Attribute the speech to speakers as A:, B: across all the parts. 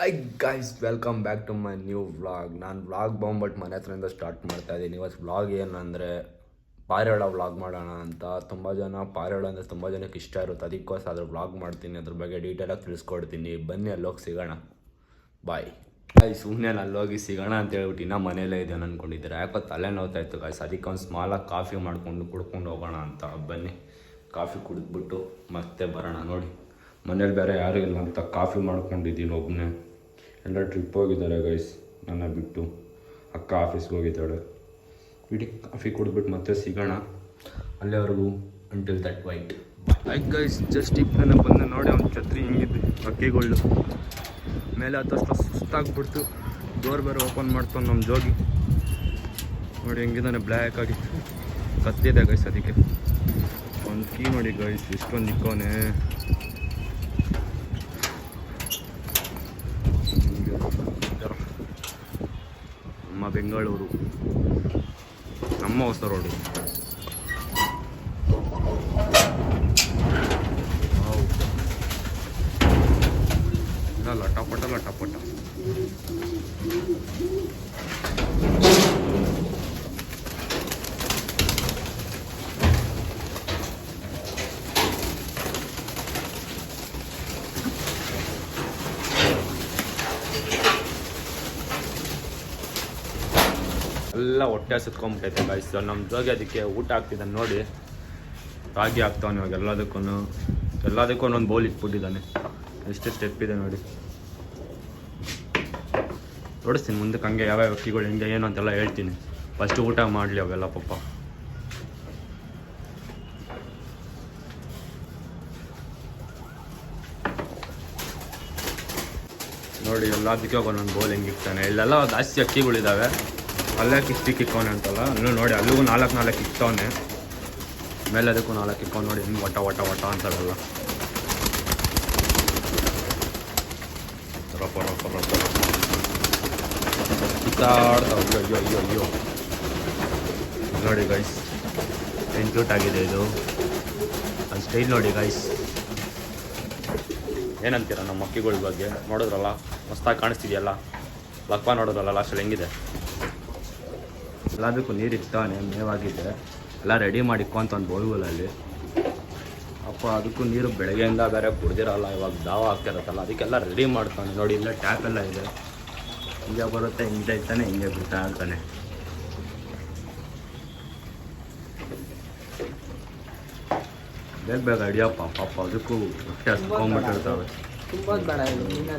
A: I guys welcome back to my new vlog. ನಾನು vlog ಬಂದ್ಬಿಟ್ಟು ಮನೆ ಹತ್ರದಿಂದ ಸ್ಟಾರ್ಟ್ ಮಾಡ್ತಾ ಇದ್ದೀನಿ. ಇವತ್ತು ವ್ಲಾಗ್ ಏನಂದರೆ ಪಾರಿವಾಳ ವ್ಲಾಗ್ ಮಾಡೋಣ ಅಂತ. ತುಂಬ ಜನ ಪಾರಿವಾಳ ಅಂದರೆ ತುಂಬ ಜನಕ್ಕೆ ಇಷ್ಟ ಇರುತ್ತೆ, ಅದಕ್ಕೋಸ್ಕರ ಅದ್ರ ವ್ಲಾಗ್ ಮಾಡ್ತೀನಿ. ಅದ್ರ ಬಗ್ಗೆ ಡೀಟೇಲಾಗಿ ತಿಳಿಸ್ಕೊಡ್ತೀನಿ. ಬನ್ನಿ ಅಲ್ಲೋಗಿ ಸಿಗೋಣ. Bye guys. ಸುಮ್ಮನೆ ಅಲ್ಲೋಗಿ ಸಿಗೋಣ ಅಂತ ಹೇಳ್ಬಿಟ್ಟು ಇನ್ನೂ ಮನೇಲೇ ಇದೆ ಅಂದ್ಕೊಂಡಿದ್ದೀರ. ಯಾಕೋ ತಲೆ ನೋವ್ತಾ ಇತ್ತು ಗಾಯ್ಸ್, ಅದಕ್ಕೆ ಒಂದು ಸ್ಮಾಲಾಗಿ ಕಾಫಿ ಮಾಡ್ಕೊಂಡು ಕುಡ್ಕೊಂಡು ಹೋಗೋಣ ಅಂತ. ಬನ್ನಿ ಕಾಫಿ ಕುಡಿದ್ಬಿಟ್ಟು ಮತ್ತೆ ಬರೋಣ. ನೋಡಿ ಮನೇಲಿ ಬೇರೆ ಯಾರೂ ಇಲ್ಲ ಅಂತ ಕಾಫಿ ಮಾಡ್ಕೊಂಡಿದ್ದೀನಿ ಒಬ್ಬನೇ. ಎಲ್ಲ ಟ್ರಿಪ್ ಹೋಗಿದ್ದಾರೆ ಗೈಸ್, ನನ್ನ ಬಿಟ್ಟು. ಅಕ್ಕ ಆಫೀಸ್ಗೆ ಹೋಗಿದ್ದಾಳೆ. ಬಿಡಿ ಕಾಫಿ ಕುಡಿದ್ಬಿಟ್ಟು ಮತ್ತೆ ಸಿಗೋಣ. ಅಲ್ಲಿವರೆಗೂ until that white. Like guys just ಈಗ ನಾನು ಬಂದು ನೋಡಿ ಅವ್ನ ಛತ್ರಿ ಹಿಂಗಿದೆ. ಅಕ್ಕಿಗಳು ಮೇಲೆ ಹತ್ತಷ್ಟು ಸುಸ್ತಾಗ್ಬಿಡ್ತು. ಡೋರ್ ಬೇರೆ ಓಪನ್ ಮಾಡ್ತಾನೆ ನಮ್ಮ ಜೋಗಿ. ನೋಡಿ ಹೆಂಗಿದ್ದಾನೆ, ಬ್ಲ್ಯಾಕ್ ಆಗಿ ಕತ್ತಿದೆ ಗೈಸ್. ಅದಕ್ಕೆ ಒಂದು ಕೀ ನೋಡಿ ಗೈಸ್, ಎಷ್ಟೊಂದು ಇಕ್ಕೋನೆ. ನಮ್ಮ ಬೆಂಗಳೂರು, ನಮ್ಮ ಹೊಸ ರೋಡು. ಲಟಪಟ ಲಟಪಟ. ಎಲ್ಲ ಹೊಟ್ಟೆ ಸುತ್ಕೊಂಡ್ಬಿಟ್ಟೈತೆ ಗಾಯ್ಸ್. ನಮ್ಮ ಜೋಗಿ ಅದಕ್ಕೆ ಊಟ ಆಗ್ತಿದ್ದಾನೆ ನೋಡಿ. ರಾಗಿ ಆಗ್ತಾವನು ಇವಾಗ ಎಲ್ಲದಕ್ಕೂ ಒಂದೊಂದು ಬೌಲ್ ಇಟ್ಬಿಟ್ಟಿದ್ದಾನೆ. ಎಷ್ಟು ಸ್ಟೆಪ್ ಇದೆ ನೋಡಿ. ತೋರಿಸ್ತೀನಿ ಮುಂದಕ್ಕೆ ಹಂಗೆ ಯಾವ್ಯಾವ ಅಕ್ಕಿಗಳು ಹೆಂಗೆ ಏನು ಅಂತೆಲ್ಲ ಹೇಳ್ತೀನಿ. ಫಸ್ಟು ಊಟ ಮಾಡಲಿ ಅವೆಲ್ಲ ಪಾಪ. ನೋಡಿ ಎಲ್ಲದಕ್ಕೆ ಒಂದೊಂದು ಬೌಲ್ ಹೆಂಗೆ ಇಕ್ತಾನೆ. ಇಲ್ಲೆಲ್ಲ ಜಾಸ್ತಿ ಅಕ್ಕಿಗಳಿದ್ದಾವೆ. ಅಲ್ಲೇ ಇಷ್ಟಕ್ಕೆ ಇಕ್ಕೋನೆ ಅಂತಲ್ಲ, ಅಲ್ಲೂ ನೋಡಿ ಅಲ್ಲಿಗೂ ನಾಲ್ಕು ಇಕ್ತವನೆ. ಮೇಲೆ ಅದಕ್ಕೂ 4 ಇಕ್ಕೊಂಡು ನೋಡಿ ಹೆಂಗೆ ವಟ ವಟ ವಟ ಅಂತಾರಲ್ಲ. ರಪ್ಪ ರಪ್ಪ ರಪ್ಪ ಕಿತ್ತಾಡ್ತಾವ. ಅಯ್ಯೋ ಅಯ್ಯೋ ಅಯ್ಯೋ ನೋಡಿ ಗೈಸ್, ಏನು ಕ್ಯೂಟ್ ಆಗಿದೆ ಇದು. ಅದು ಸ್ಟೈಲ್ ನೋಡಿ ಗೈಸ್. ಏನಂತೀರ ನಮ್ಮ ಅಕ್ಕಿಗಳ ಬಗ್ಗೆ? ನೋಡಿದ್ರಲ್ಲ ಮಸ್ತಾಗಿ ಕಾಣಿಸ್ತಿದೆಯಲ್ಲ. ಲಕ್ವ ನೋಡೋದ್ರಲ್ಲ ಲಾಸ್ಟಲ್ಲಿ ಹೆಂಗಿದೆ. ಎಲ್ಲದಕ್ಕೂ ನೀರು ಇಕ್ತಾನೆ, ಮೇವಾಗಿದೆ. ಎಲ್ಲ ರೆಡಿ ಮಾಡಿಕ್ಕೋ ಅಂತ ಒಂದು ಬೌಲ್ಗಳಲ್ಲಿ ಅಪ್ಪ. ಅದಕ್ಕೂ ನೀರು ಬೆಳಗ್ಗೆಯಿಂದ ಬೇರೆ ಕುಡ್ದಿರಲ್ಲ, ಇವಾಗ ದಾವ ಆಗ್ತಿರತ್ತಲ್ಲ, ಅದಕ್ಕೆಲ್ಲ ರೆಡಿ ಮಾಡ್ತಾನೆ. ನೋಡಿ ಇಲ್ಲ ಟ್ಯಾಪ್ ಎಲ್ಲ ಇದೆ. ಹಿಂಗೆ ಬರುತ್ತೆ, ಹಿಂಗೆ ಇರ್ತಾನೆ, ಹಿಂಗೆ ಬಿಡ್ತಾ ಇರ್ತಾನೆ. ಬೇಗ ಬೇಗ ಅಡಿಯಪ್ಪ ಪಾಪ. ಅದಕ್ಕೂ ಹೊಟ್ಟೆ ಹಸ್ಕೊಂಡ್ಬಿಟ್ಟಿರ್ತಾವೆ.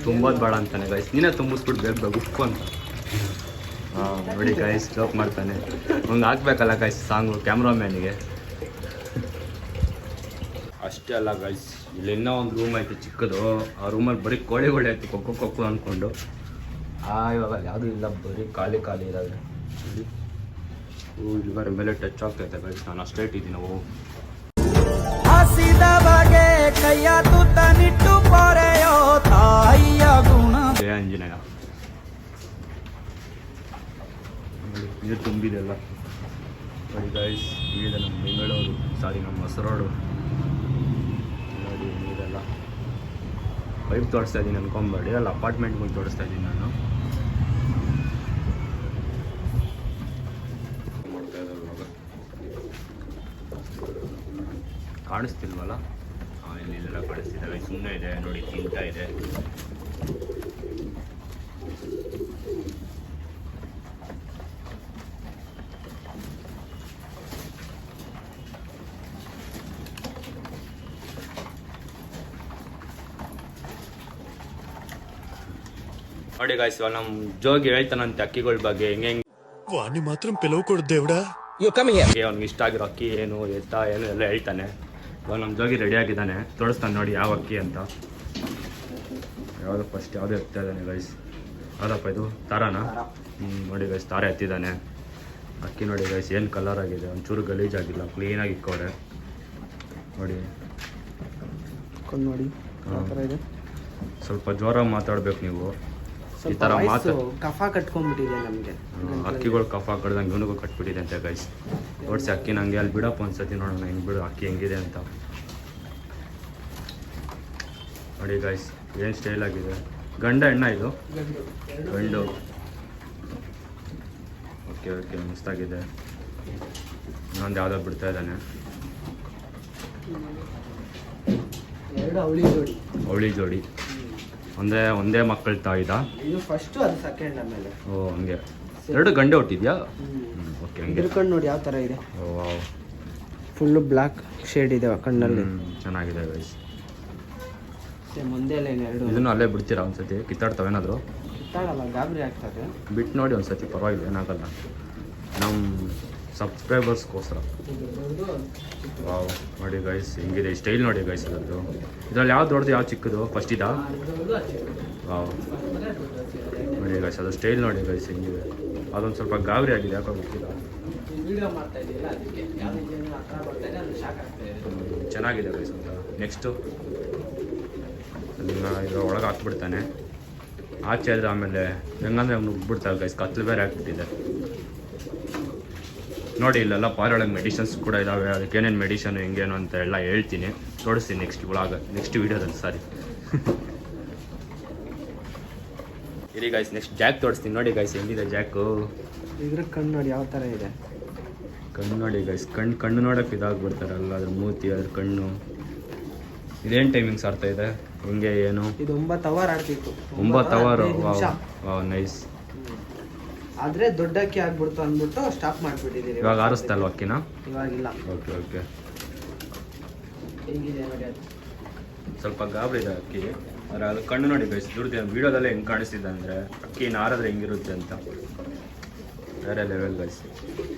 A: ತುಂಬೋದು ಬೇಡ ಅಂತಾನೆ ಗೈಸ್. ನೀನೇ ತುಂಬಿಸ್ಬಿಟ್ಟು ಬೇಗ ಬೇಗ ಉಪ್ಪು ಅಂತ. ಹಾಂ ನೋಡಿ ಗೈಸ್, ಜೋಕ್ ಮಾಡ್ತಾನೆ. ಹಂಗೆ ಹಾಕ್ಬೇಕಲ್ಲ ಗೈಸ್ ಸಾಂಗು ಕ್ಯಾಮ್ರಾಮ್ಯಾನಿಗೆ. ಅಷ್ಟೇ ಅಲ್ಲ ಗೈಸ್, ಇಲ್ಲಿ ಇನ್ನೂ ಒಂದು ರೂಮ್ ಐತೆ ಚಿಕ್ಕದು. ಆ ರೂಮಲ್ಲಿ ಬರೀ ಕೋಳಿಗಳು ಐತಿ ಕೊಕ್ಕು ಅಂದ್ಕೊಂಡು. ಇವಾಗ ಯಾವುದೂ ಇಲ್ಲ, ಬರೀ ಖಾಲಿ ಇರೋದು. ಇಲ್ಲಿ ಮೇಲೆ ಟಚ್ ಆಗ್ತೈತೆ ಗೈಸ್. ನಾನು ಅಷ್ಟೇ ಇಟ್ಟಿದ್ದೀನಿ. ನಾವು ಆಂಜನೇಯ ನೀರು ತುಂಬಿದೆಲ್ಲ ನೋಡಿ ಗೈಸ್. ಇಲ್ಲಿದೆ ನಮ್ಮ ಬೆಂಗಳೂರು, ಸಾರಿ ನಮ್ಮ ಹೊಸರೋಡು. ನೋಡಿ ನೀರೆಲ್ಲ ಪೈಪ್ ತೋರಿಸ್ತಾ ಇದ್ದೀನಿ ಅನ್ಕೊಂಬೇಡಿ. ಅಲ್ಲ ಅಪಾರ್ಟ್ಮೆಂಟ್ಗಳು ತೋರಿಸ್ತಾ ಇದ್ದೀನಿ ನಾನು. ಮಾಡ್ತಾ ಇದ್ದಾರೆ ಇವಾಗ. ಕಾಣಿಸ್ತಿಲ್ವಲ್ಲ? ಇಲ್ಲಿ ಇದೆಲ್ಲ ಕಾಣಿಸ್ತಿದ್ದಾವೆ. ಸುಮ್ಮನೆ ಇದೆ ನೋಡಿ, ತಿಂತಾ ಇದೆ. ನೋಡಿ ಗಾಯ್ಸ್, ಇವಾಗ ನಮ್ಮ ಜೋಗಿ ಹೇಳ್ತಾನಂತೆ ಅಕ್ಕಿಗಳ ಬಗ್ಗೆ ಹೆಂಗೆ
B: ವಾಣಿ ಮಾತ್ರ ಪಿಲವು ಕೊಡ್ದೇವ್ಡ.
A: ಅವ್ನಿಗೆ ಇಷ್ಟ ಆಗಿರೋ ಅಕ್ಕಿ ಏನು ಎತ್ತ ಏನು ಎಲ್ಲ ಹೇಳ್ತಾನೆ. ಇವಾಗ ನಮ್ಮ ಜೋಗಿ ರೆಡಿ ಆಗಿದ್ದಾನೆ, ತೋರಿಸ್ತಾನೆ ನೋಡಿ ಯಾವ ಅಕ್ಕಿ ಅಂತ. ಯಾವುದು ಫಸ್ಟ್ ಯಾವುದು ಎತ್ತಾ ಇದ್ದಾನೆ ಗೈಸ್. ಯಾವುದಪ್ಪ ಇದು? ತಾರಾನ? ನೋಡಿ ಗೈಸ್, ತಾರೆ ಎತ್ತಿದ್ದಾನೆ. ಅಕ್ಕಿ ನೋಡಿ ಗೈಸ್, ಏನು ಕಲರ್ ಆಗಿದೆ, ಒಂಚೂರು ಗಲೀಜಾಗಿಲ್ಲ, ಕ್ಲೀನಾಗಿ ಇಕ್ಕೋಡೆ ನೋಡಿ.
C: ನೋಡಿ
A: ಸ್ವಲ್ಪ ಜೋರಾಗಿ ಮಾತಾಡ್ಬೇಕು ನೀವು. ಈ ಥರ ಮಾತು
C: ಕಫ ಕಟ್ಕೊಂಡ್ಬಿಟ್ಟಿದೆ ನಮಗೆ.
A: ಅಕ್ಕಿಗಳು ಕಫ ಕಡ್ದಂಗೆ ಇವನಿಗೂ ಕಟ್ಬಿಟ್ಟಿದೆ ಅಂತ ಗೈಸ್. ಓಡಿಸಿ ಅಕ್ಕಿ ನಂಗೆ ಅಲ್ಲಿ ಬಿಡಪ್ಪ ಒಂದ್ಸತಿ ನೋಡೋಣ ಹೆಂಗೆ ಬಿಡು ಅಕ್ಕಿ ಹೆಂಗಿದೆ ಅಂತ. ನೋಡಿ ಗಾಯ್ಸ್ ಏನು ಸ್ಟೈಲ್ ಆಗಿದೆ. ಗಂಡ ಹೆಣ್ಣ ಇದು? ಗಂಡು. ಓಕೆ ಓಕೆ, ಮಸ್ತಾಗಿದೆ. ಇನ್ನೊಂದು ಯಾವುದೋ ಬಿಡ್ತಾ ಇದ್ದಾನೆ.
C: ಎರಡು
A: ಅವಳಿ ಜೋಡಿ. ಒಂದೇ ಮಕ್ಕಳ ತಾಯಿದ?
C: ಇದು ಫಸ್ಟು, ಅದು ಸೆಕೆಂಡ್ ಆಮೇಲೆ.
A: ಓ ಹಂಗೆ. ಎರಡು ಗಂಡೆ ಹುಟ್ಟಿದ್ಯಾ? ಓಕೆ ಹಂಗೆ.
C: ಕಣ್ಣು ನೋಡಿ ಯಾವ ಥರ ಇದೆ.
A: ಓ ವಾವ್.
C: ಫುಲ್ಲು ಬ್ಲ್ಯಾಕ್ ಶೇಡ್ ಇದೆ ಕಣ್ಣಲ್ಲಿ.
A: ಚೆನ್ನಾಗಿದೆ ಗೈಸ್.
C: ಮುಂದೆ ಲೈನ್ ಎರಡು.
A: ಇದನ್ನು ಅಲ್ಲೇ ಬಿಡ್ತೀರಾ ಒಂದ್ಸತಿ? ಕಿತ್ತಾಡ್ತಾವೇನಾದರೂ?
C: ಕಿತ್ತಾಡಲ್ಲ, ಗಾಬರಿ ಆಗ್ತದೆ.
A: ಬಿಟ್ಟು ನೋಡಿ ಒಂದ್ಸತಿ, ಪರವಾಗಿಲ್ಲ, ಏನಾಗಲ್ಲ. ನಮ್ಮ ಸಬ್ಸ್ಕ್ರೈಬರ್ಸ್ಗೋಸ್ಕರ. ವಾವ್ ನೋಡಿ ಗೈಸ್ ಹೆಂಗಿದೆ ಸ್ಟೈಲ್ ನೋಡಿ ಗೈಸ್ ಅದರದ್ದು. ಇದರಲ್ಲಿ ಯಾವ್ದು ದೊಡ್ಡದು ಯಾವ್ದು ಚಿಕ್ಕದು? ಫಸ್ಟ್ ಇದಾ? ವಾವ್ ನೋಡಿ ಗೈಸ್ ಅದು ಸ್ಟೈಲ್ ನೋಡಿ ಗೈಸ್ ಹೆಂಗಿದೆ. ಅದೊಂದು ಸ್ವಲ್ಪ ಗಾಬರಿ ಆಗಿದೆ, ಯಾಕೋ ಗೊತ್ತಿಲ್ಲ. ಚೆನ್ನಾಗಿದೆ ಗೈಸ್ ಅಂತ. ನೆಕ್ಸ್ಟು ಅದನ್ನು ಇದ್ರ ಒಳಗೆ ಹಾಕ್ಬಿಡ್ತಾನೆ. ಆಚೆ ಆದರೆ ಆಮೇಲೆ ಹೆಂಗಂದ್ರೆ ಅವ್ನು ನುಗ್ಬಿಡ್ತಾರೆ ಗೈಸ್. ಕತ್ಲು ಬೇರೆ ಹಾಕ್ಬಿಟ್ಟಿದೆ ನೋಡಿ. ಇಲ್ಲೆಲ್ಲ ಪಾರೊಳಗೆ ಮೆಡಿಷನ್ಸ್ ಕೂಡ ಇದ್ದಾವೆ. ಅದಕ್ಕೆ ಏನೇನು ಮೆಡಿಷನು ಹೆಂಗೇನು ಅಂತ ಎಲ್ಲ ಹೇಳ್ತೀನಿ, ತೋರಿಸ್ತೀನಿ ನೆಕ್ಸ್ಟ್ ವೀಡಿಯೋದಲ್ಲಿ. ಸಾರಿ ಇರಿ ಗೈಸ್, ನೆಕ್ಸ್ಟ್ ಜಾಕ್ ತೋರಿಸ್ತೀನಿ ನೋಡಿ ಗೈಸ್ ಹೆಂಗಿದೆ ಜಾಕು.
C: ಇದ್ರ ಕಣ್ಣು ನೋಡಿ ಯಾವ ಥರ ಇದೆ.
A: ಕಣ್ಣು ನೋಡಿ ಗೈಸ್, ಕಣ್ಣು ನೋಡೋಕೆ ಇದಾಗ್ಬಿಡ್ತಾರಲ್ಲ, ಅದ್ರ ಮೂತಿ, ಅದ್ರ ಕಣ್ಣು. ಇದೇನು ಟೈಮಿಂಗ್ಸ್ ಆಡ್ತಾ ಇದೆ, ಹೆಂಗೆ ಏನು?
C: ಇದು 9 ಅವರ್ ಆಡ್ತಿತ್ತು.
A: 9 ಅವರ್. Wow nice.
C: ಆದರೆ ದೊಡ್ಡ ಅಕ್ಕಿ ಆಗ್ಬಿಡ್ತು ಅಂದ್ಬಿಟ್ಟು ಸ್ಟಾಪ್ ಮಾಡಿಬಿಟ್ಟಿದ್ದೀರಿ.
A: ಇವಾಗ ಆರಿಸ್ತಾ ಅಲ್ವ ಅಕ್ಕಿನ?
C: ಇವಾಗಿಲ್ಲ.
A: Okay okay.
C: ಹೆಂಗಿದೆ ನೋಡಿ ಅದು.
A: ಸ್ವಲ್ಪ ಗಾಬರಿ ಇದೆ ಅಕ್ಕಿ. ಆದರೆ ಅದು ಕಣ್ಣು ನೋಡಿ ಗೈಸ್, ದುಡ್ದು ವೀಡಿಯೋದಲ್ಲೇ ಹೆಂಗೆ ಕಾಣಿಸ್ತಿದೆ ಅಂದರೆ ಅಕ್ಕಿ ನಾರಿದ್ರೆ ಹೆಂಗಿರುತ್ತೆ ಅಂತ. ಬೇರೆ ಲೆವೆಲ್ ಗೈಸ್.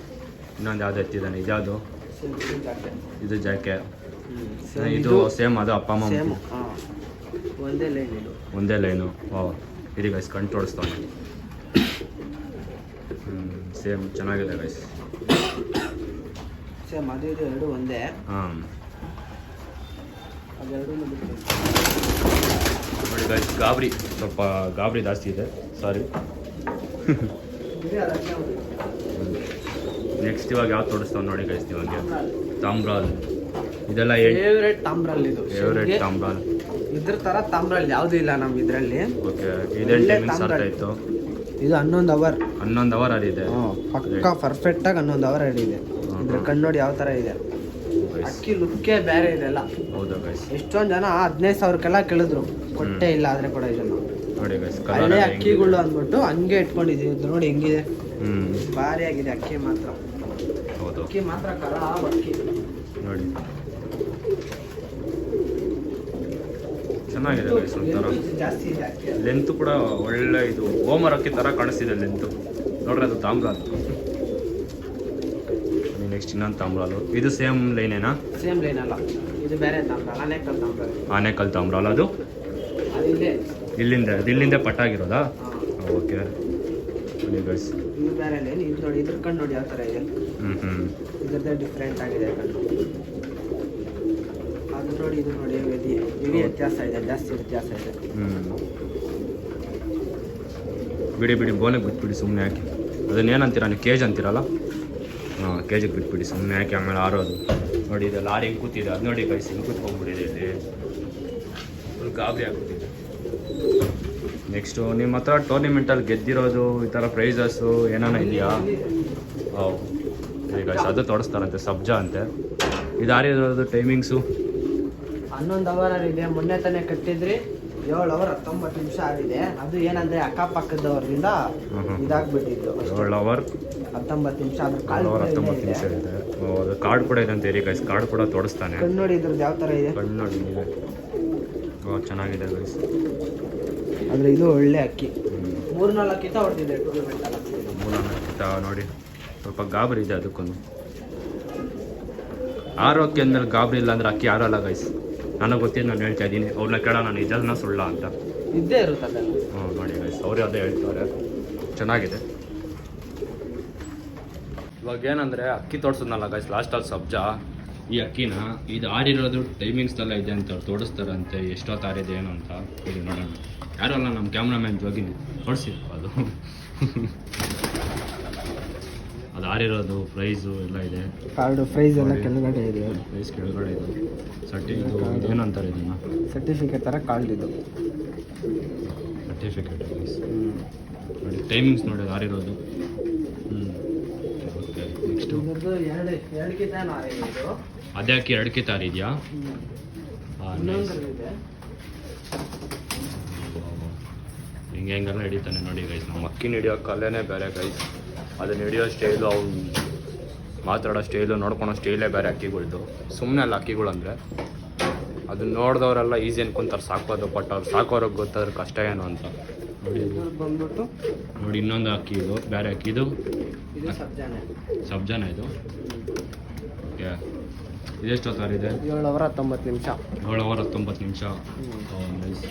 A: ಇನ್ನೊಂದು ಯಾವ್ದು ಎತ್ತಿದ್ದಾನೆ, ಇದ್ಯಾವುದು? ಇದು ಜಾಕೆ. ಇದು ಸೇಮ್, ಅದು ಅಪ್ಪ ಅಮ್ಮ
C: ಒಂದೇ ಲೈನ್. ಇದು
A: ಒಂದೇ ಲೈನು. ವಾವ್ ಇದು ಗೈಸ್ ಕಣ್ಣು ತೋರಿಸ್ತಾನೆ. ಸೇಮ್ ಚೆನ್ನಾಗಿದೆ ಗೈಸ್.
C: ಸೇಮ್ ಅದು ಇದು ಎರಡು ಒಂದೇ.
A: ಹಾಂ
C: ಅದೆರಡೂ
A: ನೋಡಿ ಗೈಸ್, ಸ್ವಲ್ಪ ಗಾಬರಿ ಜಾಸ್ತಿ ಇದೆ, ಸಾರಿ. ನೆಕ್ಸ್ಟ್ ಇವಾಗ ಯಾವ್ದು ತೋರಿಸ್ತಾವೆ ನೋಡಿ ಗೈಸ್ ನಿಮಗೆ? ತಾಮ್ರಾಲ್. ಇದೆಲ್ಲ
C: ಫೇವ್ರೇಟ್ ತಾಮ್ರಾಲ್. ಇದು
A: ಫೇವ್ರೇಟ್ ತಾಮ್ರಾಲ್.
C: ಇದ್ರ ಥರ ತಾಮ್ರಾಲ್ ಯಾವುದೂ ಇಲ್ಲ ನಮ್ಮ ಇದರಲ್ಲಿ.
A: ಓಕೆ. ಇದೇನು ಟೈಮಿಂಗ್ಸ್ ಆಡ್ತಾ ಇತ್ತು?
C: ಇದು 11 ಅವರ್.
A: 11 ಅವರ್ ಆಡಿದೆ.
C: ಪಕ್ಕ ಪರ್ಫೆಕ್ಟಾಗಿ 11 ಅವರ್ ಆಡಿದೆ. ಇದ್ರ ಕಣ್ಣು ನೋಡಿ ಯಾವ ಥರ ಇದೆ. ಅಕ್ಕಿ ಲುಕ್ಕೇ ಬೇರೆ ಇದೆಲ್ಲ.
A: ಹೌದಾ ಗೈಸ್?
C: ಎಷ್ಟೊಂದು ಜನ 15,000ಕ್ಕೆಲ್ಲ ಕೇಳಿದ್ರು, ಕೊಟ್ಟೇ ಇಲ್ಲ. ಆದರೆ ಕೂಡ ಇದನ್ನು
A: ನೋಡಿ ಗೈಸ್,
C: ಹಳೆ ಅಕ್ಕಿಗಳು ಅಂದ್ಬಿಟ್ಟು ಹಂಗೆ ಇಟ್ಕೊಂಡಿದ್ದೀವಿ. ಇದು ನೋಡಿ ಹೆಂಗಿದೆ, ಭಾರಿ ಆಗಿದೆ ಅಕ್ಕಿ ಮಾತ್ರ.
A: ಹೌದು,
C: ಅಕ್ಕಿ ಮಾತ್ರ ಕರಾಬ್ ಅಕ್ಕಿ
A: ನೋಡಿ. ಚೆನ್ನಾಗಿದೆ ಗೈಸ್. ಒಂಥರ
C: ಜಾಸ್ತಿ ಇದೆ ಅಕ್ಕಿ.
A: ಲೆಂತ್ ಕೂಡ ಒಳ್ಳೆ, ಇದು ಓಮರ್ ಅಕ್ಕಿ ಥರ ಕಾಣಿಸ್ತಿದೆ ಲೆಂತು. ನೋಡ್ರಿ ಅದು ತಾಮ್ರಾಲ್. ನೆಕ್ಸ್ಟ್ ಇನ್ನೊಂದು ತಾಮ್ರಾಲು. ಇದು ಸೇಮ್ ಲೈನೇನಾ?
C: ಸೇಮ್ ಲೈನ್ ಅಲ್ಲ, ಇದು ಬೇರೆ ತಾಮ್ರಾಲ್. ಆನೇಕಲ್ ತಾಮ್ರಾಲ್.
A: ಆನೇಕಲ್ ತಾಮ್ರಾಲ್. ಅದು ಇಲ್ಲಿಂದ ಪಟ್ಟಾಗಿರೋದಾ? Okay guys.
C: ಇದು ಬೇರೆ ಲೈನ್. ಇದು ನೋಡಿ, ಇದ್ರ ಕಣ್ಣು ನೋಡಿ ಯಾವ ಥರ ಇದೆ. ಇದ್ರದ್ದೇ ಡಿಫ್ರೆಂಟ್ ಆಗಿದೆ ಕಣ್ಣು. ಅದು ನೋಡಿ, ಇದು ನೋಡಿ, ಹೆವಿ ವ್ಯತ್ಯಾಸ ಇದೆ, ಜಾಸ್ತಿ ವ್ಯತ್ಯಾಸ ಇದೆ.
A: ಬಿಡಿ ಬೋನಿಗೆ ಬಿಟ್ಬಿಡಿ, ಸುಮ್ಮನೆ ಹಾಕಿ. ಅದನ್ನೇನಂತೀರ ನೀವು? ಕೇಜ್ ಅಂತೀರಲ್ಲ? ಹಾಂ, ಕೇಜಿಗೆ ಬಿಟ್ಬಿಡಿ, ಸುಮ್ಮನೆ ಹಾಕಿ ಆಮೇಲೆ ಆರೋದು. ನೋಡಿ ಇದು ಲಾರಿ ಹೆಂಗೆ ಕೂತಿದೆ, ಅದು ನೋಡಿ ಗೈಸ್ ಹಿಂಗೆ ಕೂತ್ಕೊಂಡ್ಬಿಟ್ಟಿದೆ ಇಲ್ಲಿ. ಫುಲ್ ಗಾಬರಿ ಆಗ್ಬಿಟ್ಟಿದೆ. ನೆಕ್ಸ್ಟು ನಿಮ್ಮ ಹತ್ರ ಟೂರ್ನಿಮೆಂಟಲ್ಲಿ ಗೆದ್ದಿರೋದು ಈ ಥರ ಪ್ರೈಸಸ್ಸು ಏನಾನ ಇದೆಯಾ? ಈಗ ಅದು ತೋರಿಸ್ತಾರಂತೆ, ಸಬ್ಜಾ ಅಂತೆ. ಇದು ಆರಿರೋದು ಟೈಮಿಂಗ್ಸು
C: 11 ಅವರ್ ಇದೆ. ಮೊನ್ನೆ ತಾನೇ ಕಟ್ಟಿದ್ರಿ, 7 ಅವರ್ 19 ನಿಮಿಷ ಆಗಿದೆ. ಅದು ಏನಂದ್ರೆ ಅಕ್ಕಪಕ್ಕದವ್ರಿಂದ ಇದಾಗ್ಬಿಟ್ಟಿತ್ತು.
A: 7 ಅವರ್
C: 19 ನಿಮಿಷ. ಅದು
A: 19 ನಿಮಿಷ ಇದೆ. ಅದು ಕಾರ್ಡ್ ಕೂಡ ಇದೆ ಅಂತ ಹೇಳಿ ಗೈಸ್, ಕಾರ್ಡ್ ಕೂಡ ತೋರಿಸ್ತಾನೆ.
C: ಕಣ್ಣು ನೋಡಿ ಇದ್ರದ್ದು ಯಾವ ಥರ ಇದೆ.
A: ಕಣ್ಣು ನೋಡಿ ನೀವೇ. ಚೆನ್ನಾಗಿದೆ ಗೈಸ್.
C: ಅಂದರೆ ಇದು ಒಳ್ಳೆ ಅಕ್ಕಿ. 3-4 ಕಿತ ಹೊಡೆದಿದೆ ಟೂರ್ನಮೆಂಟ್ ಅಲ್ಲ.
A: 3-4 ಕಿತ ನೋಡಿ. ಸ್ವಲ್ಪ ಗಾಬರಿ ಇದೆ ಅದಕ್ಕೊಂದು. ಆರೋಗ್ಯ ಅಂದ್ರೆ ಗಾಬರಿ ಇಲ್ಲ ಅಂದ್ರೆ ಅಕ್ಕಿ ಆರಲ್ಲ ಗೈಸ್. ನನಗೆ ಗೊತ್ತಿದ್ದು ನಾನು ಹೇಳ್ತಾ ಇದ್ದೀನಿ. ಅವ್ರನ್ನ ಕೇಳೋ ನಾನು ನಿಜನ ಸುಳ್ಳ ಅಂತ.
C: ಇದ್ದೇ ಇರುತ್ತೆ ಅದೆಲ್ಲ.
A: ನೋಡಿ ಗೈಸ್, ಅವರೇ ಅದೇ ಹೇಳ್ತಾರೆ. ಚೆನ್ನಾಗಿದೆ. ಇವಾಗ ಏನಂದರೆ ಅಕ್ಕಿ ತೋರಿಸೋದ್ನಲ್ಲ ಗೈಸ್ ಲಾಸ್ಟಲ್ಲಿ ಸಬ್ಜಾ, ಈ ಅಕ್ಕಿನ ಇದು ಆಡಿರೋದು ಟೈಮಿಂಗ್ಸ್ದೆಲ್ಲ ಇದೆ ಅಂತ ಅವ್ರು ತೋರಿಸ್ತಾರಂತೆ. ಎಷ್ಟೊತ್ತು ಆರಿದೆ ಏನು ಅಂತ ಹೇಳಿ ನೋಡೋಣ. ಯಾರು ಅಲ್ಲ, ನಮ್ಮ ಕ್ಯಾಮ್ರಾಮ್ಯಾನ್ ಹೋಗಿ ತೋರಿಸಿ ಅದು. ಅದು ಆರಿರೋದು ಪ್ರೈಸು ಎಲ್ಲ ಇದೆ.
C: ಕಾರ್ಡು ಪ್ರೈಸ್ ಎಲ್ಲ ಕೆಳಗಡೆ ಇದೆ.
A: ಪ್ರೈಸ್ ಕೆಳಗಡೆ ಇದೆ. ಇದು ಏನಂತಾರೆ ಇದನ್ನು?
C: ಸರ್ಟಿಫಿಕೇಟ್ ಥರ ಕಾರ್ಡ್ ಇದು.
A: ಸರ್ಟಿಫಿಕೇಟ್ ನೋಡಿ ಟೈಮಿಂಗ್ಸ್ ನೋಡಿ ಆರಿರೋದು. ಓಕೆ ನೆಕ್ಸ್ಟು
C: ಎರಡಕ್ಕೆ ತಾನು ಆರಿರೋದು.
A: ಅದ್ಯಾಕೆ 2ಕ್ಕೆ ತಾರಿದೆಯಾ? ಹಿಂಗೆಲ್ಲ ಹಿಡಿತಾನೆ ನೋಡಿ ಗೈಸ್. ನಮ್ಮ ಅಕ್ಕಿನ ಹಿಡಿಯೋ ಕಲೆನೇ ಬೇರೆ ಗೈಸ್. ಅದನ್ನ ಹಿಡಿಯೋ ಸ್ಟೈಲು, ಅವ್ನು ಮಾತಾಡೋ ಸ್ಟೈಲು, ನೋಡ್ಕೊಳೋ ಸ್ಟೈಲೇ ಬೇರೆ ಅಕ್ಕಿಗಳ್ದು. ಸುಮ್ಮನೆ ಅಲ್ಲ ಅಕ್ಕಿಗಳು ಅಂದರೆ, ಅದನ್ನ ನೋಡಿದವರೆಲ್ಲ ಈಸಿ ಅನ್ಕೊಂತಾರೆ ಸಾಕೋದು, ಬಟ್ ಅವ್ರು ಸಾಕೋರಿಗೆ ಗೊತ್ತಾದ್ರೆ ಕಷ್ಟ ಏನು ಅಂತ. ನೋಡಿ
C: ಬಂದ್ಬಿಟ್ಟು
A: ನೋಡಿ ಇನ್ನೊಂದು ಅಕ್ಕಿ, ಇದು ಬೇರೆ ಅಕ್ಕಿ. ಇದು ಸಬ್ಜಾನ ಇದು. ಓಕೆ ಇದೆಷ್ಟೊತ್ತಾರಿದೆ?
C: 7 ಅವರ್ 19 ನಿಮಿಷ.
A: 7 ಅವರ್ 19 ನಿಮಿಷ. ನೈಸ್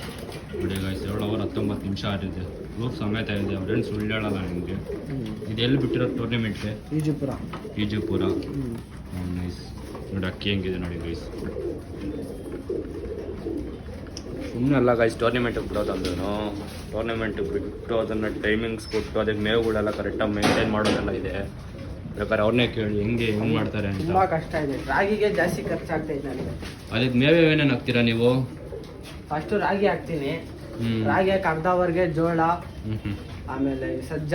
A: ನೋಡಿ ಗೈಸ್, 7 ಅವರ್ 19 ನಿಮಿಷ ಆಡಿದೆ. ಗ್ರೂಪ್ ಸಮೇತ ಇದೆ. ಫ್ರೆಂಡ್ಸ್ ಸುಳ್ಳು ಹೇಳಲ್ಲ ನಿಮಗೆ. ಇದು ಎಲ್ಲಿ ಬಿಟ್ಟಿರೋದು ಟೂರ್ನಿಮೆಂಟ್ಗೆ? ಈಜುಪುರ. ನೈಸ್ ನೋಡಿ ಅಕ್ಕಿ ಹೆಂಗಿದೆ ನೋಡಿ ಗೈಸ್. ಸುಮ್ಮನೆ ಅಲ್ಲ ಗೈಸ್ ಟೂರ್ನಿಮೆಂಟಿಗೆ ಬಿಡೋದಂದ್ರೂ. ಟೂರ್ನಿಮೆಂಟಿಗೆ ಬಿಟ್ಟು ಅದನ್ನು ಟೈಮಿಂಗ್ಸ್ ಕೊಟ್ಟು ಅದಕ್ಕೆ ಮೇವುಗಳೆಲ್ಲ ಕರೆಕ್ಟಾಗಿ ಮೇಂಟೈನ್ ಮಾಡೋದೆಲ್ಲ ಇದೆ. ಬೇಕಾದ್ರೆ ಅವ್ರನ್ನೇ ಕೇಳಿ ಹೆಂಗೆ ಮಾಡ್ತಾರೆ ಅಂತ.
C: ತುಂಬಾ ಕಷ್ಟ ಇದೆ. ರಾಗಿಗೆ ಜಾಸ್ತಿ ಖರ್ಚಾಗ್ತಾ ಇದೆ ನನಗೆ.
A: ಅದಕ್ಕೆ ಮೇವೆ ಏನೇನು ಹಾಕ್ತೀರಾ ನೀವು?
C: ಫಸ್ಟು ರಾಗಿ ಹಾಕ್ತೀನಿ. ರಾಗಿ ಹಾಕಿ ಅರ್ಧ ಅವರ್ಗೆ ಜೋಳ, ಆಮೇಲೆ ಸಜ್ಜ